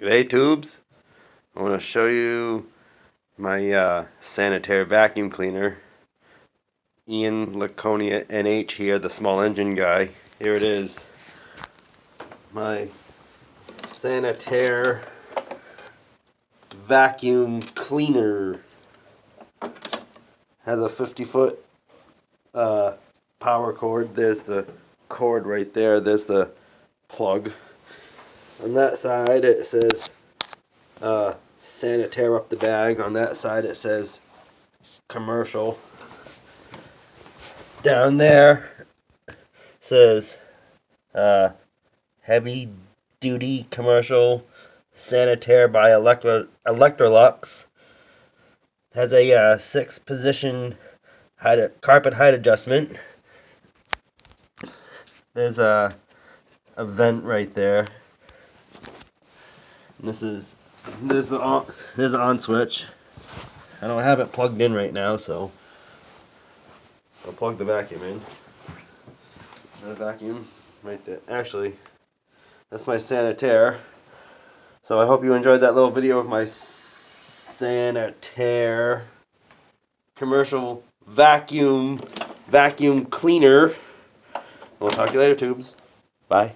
G'day tubes. I want to show you my sanitaire vacuum cleaner. Ian Laconia NH here, the small engine guy. Here it is. My sanitaire vacuum cleaner. Has a 50-foot power cord. There's the cord right there. There's the plug. On that side it says sanitaire up the bag. On that side it says commercial. Down there says heavy duty commercial sanitaire by Electrolux. Has a 6-position carpet height adjustment. There's a vent right there. And there's the on switch. I don't have it plugged in right now, so I'll plug the vacuum in. The vacuum right there. Actually, that's my sanitaire. So I hope you enjoyed that little video of my sanitaire commercial vacuum cleaner. We'll talk to you later, tubes. Bye.